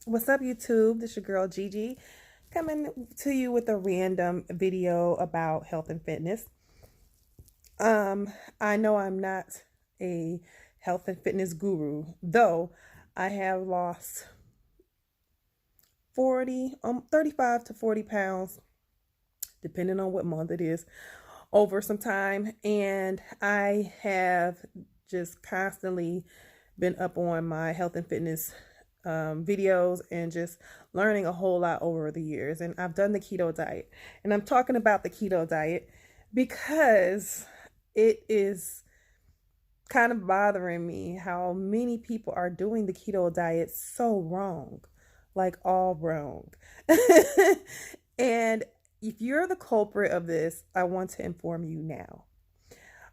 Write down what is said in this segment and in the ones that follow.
What's up, YouTube? This your girl Gigi coming to you with a random video about health and fitness. Um, I know I'm not a health and fitness guru, though I have lost 35 to 40 pounds, depending on what month it is, over some time. And I have just constantly been up on my health and fitness videos and just learning a whole lot over the years. And I've done the keto diet. And I'm talking about the keto diet because it is kind of bothering me how many people are doing the keto diet so wrong, like all wrong. And if you're the culprit of this, I want to inform you now.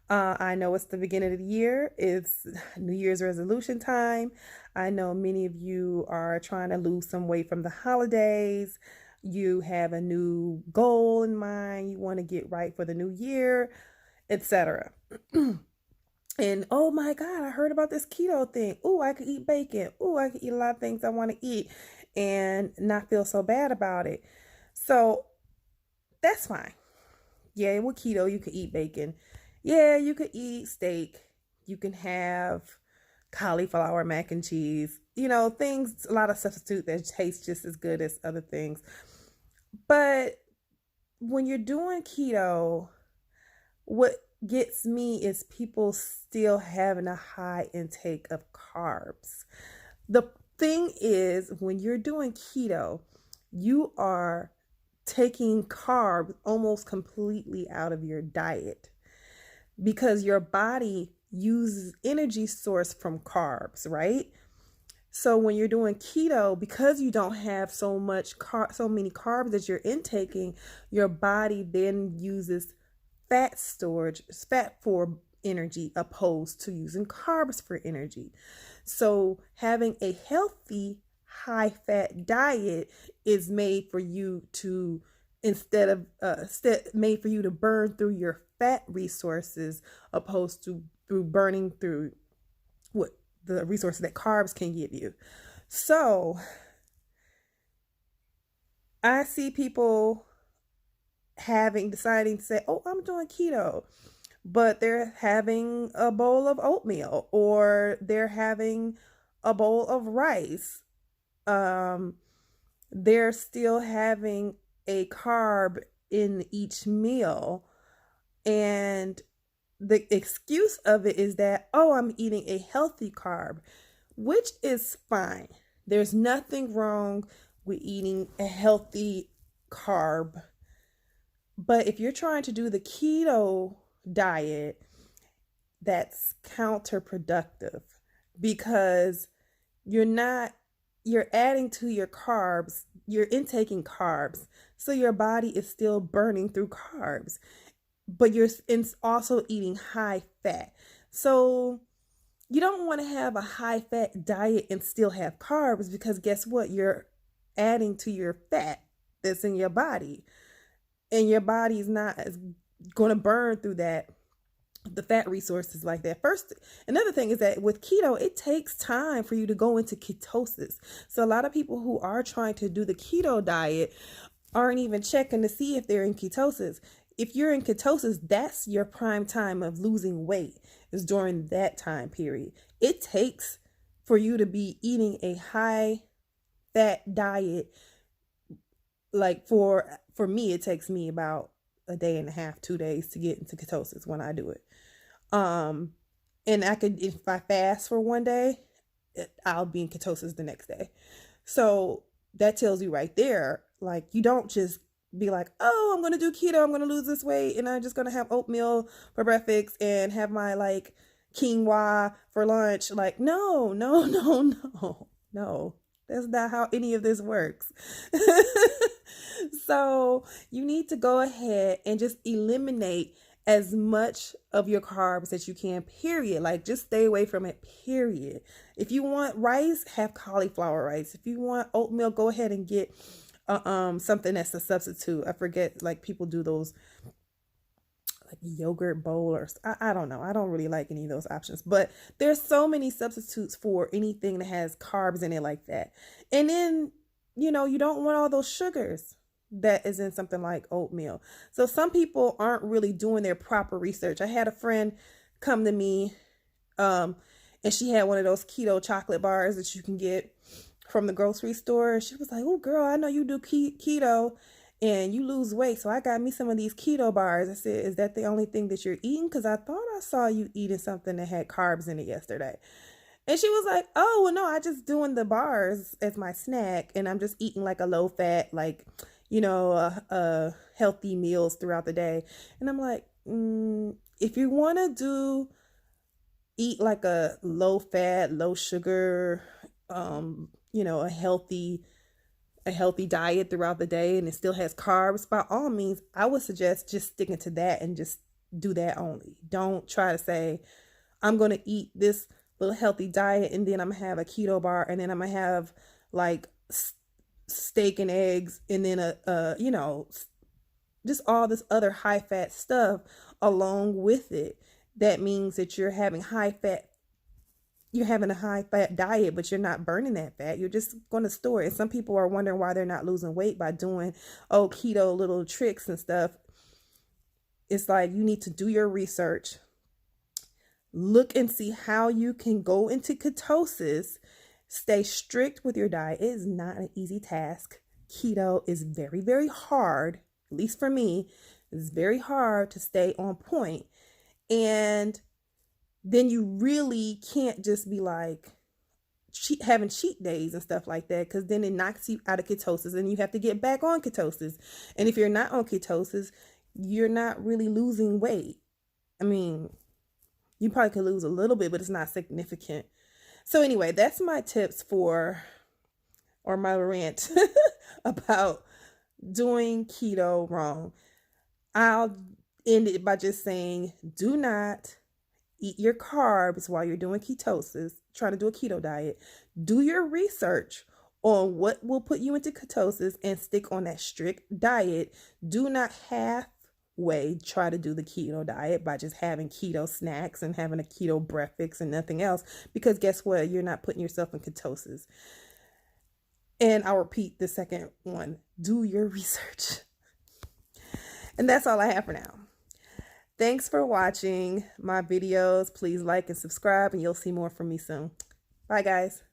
I know it's the beginning of the year. It's New Year's resolution time. I know many of you are trying to lose some weight from the holidays. You have a new goal in mind. You want to get right for the new year, etc. And oh my God, I heard about this keto thing. Oh, I could eat bacon. Oh, I could eat a lot of things I want to eat and not feel so bad about it. So that's fine. Yeah, with keto, you could eat bacon. Yeah, you could eat steak. You can have cauliflower mac and cheese. Things, a lot of substitute that taste just as good as other things. But when you're doing keto, what gets me is people still having a high intake of carbs. The thing is, when you're doing keto, you are taking carbs almost completely out of your diet because your body uses energy source from carbs, right? So when you're doing keto, because you don't have so many carbs that you're intaking, your body then uses fat storage, fat for energy, opposed to using carbs for energy. So having a healthy high fat diet is made for you to made for you to burn through your fat resources opposed to through burning through what the resources that carbs can give you. So I see people deciding to say, oh, I'm doing keto, but they're having a bowl of oatmeal or they're having a bowl of rice. They're still having a carb in each meal. And the excuse of it is that, oh, I'm eating a healthy carb, which is fine. There's nothing wrong with eating a healthy carb. But if you're trying to do the keto diet, that's counterproductive because you're adding to your carbs, you're intaking carbs. So your body is still burning through carbs, but you're also eating high fat. So you don't want to have a high fat diet and still have carbs because guess what? You're adding to your fat that's in your body. And your body is not going to burn through the fat resources like that. First, another thing is that with keto, it takes time for you to go into ketosis. So a lot of people who are trying to do the keto diet aren't even checking to see if they're in ketosis. If you're in ketosis, that's your prime time of losing weight, is during that time period. It takes for you to be eating a high fat diet. Like for me, it takes me about a day and a half, 2 days to get into ketosis when I do it. And if I fast for one day, I'll be in ketosis the next day. So that tells you right there, like, you don't just be like, oh, I'm going to do keto, I'm going to lose this weight, and I'm just going to have oatmeal for breakfast and have my like quinoa for lunch. Like, no. That's not how any of this works. So you need to go ahead and just eliminate as much of your carbs that you can, period. Like, just stay away from it, period. If you want rice, have cauliflower rice. If you want oatmeal, go ahead and get something that's a substitute. I forget, like, people do those like yogurt bowl, or I don't know. I don't really like any of those options, but there's so many substitutes for anything that has carbs in it like that. And then, you know, you don't want all those sugars that is in something like oatmeal. So some people aren't really doing their proper research. I had a friend come to me, and she had one of those keto chocolate bars that you can get from the grocery store. She was like, "Oh, girl, I know you do keto and you lose weight, so I got me some of these keto bars." I said, "Is that the only thing that you're eating? Because I thought I saw you eating something that had carbs in it yesterday." And she was like, "Oh, well, no, I just doing the bars as my snack, and I'm just eating like a low fat, like, you know, healthy meals throughout the day." And I'm like, if you want to eat like a low fat, low sugar, you know, a healthy diet throughout the day, and it still has carbs, by all means, I would suggest just sticking to that and just do that only. Don't try to say, I'm going to eat this little healthy diet and then I'm going to have a keto bar and then I'm going to have like steak and eggs and then you know, just all this other high fat stuff along with it. That means that you're having a high fat diet, but you're not burning that fat. You're just going to store it. Some people are wondering why they're not losing weight by doing, keto little tricks and stuff. It's like you need to do your research, look and see how you can go into ketosis, stay strict with your diet. It is not an easy task. Keto is very, very hard, at least for me. It's very hard to stay on point. And then you really can't just be like having cheat days and stuff like that, because then it knocks you out of ketosis and you have to get back on ketosis. And if you're not on ketosis, you're not really losing weight. I mean, you probably could lose a little bit, but it's not significant. So anyway, that's my tips or my rant about doing keto wrong. I'll end it by just saying, do not eat your carbs while you're doing ketosis, trying to do a keto diet. Do your research on what will put you into ketosis and stick on that strict diet. Do not halfway try to do the keto diet by just having keto snacks and having a keto breakfast and nothing else, because guess what? You're not putting yourself in ketosis. And I'll repeat the second one. Do your research. And that's all I have for now. Thanks for watching my videos. Please like and subscribe, and you'll see more from me soon. Bye, guys.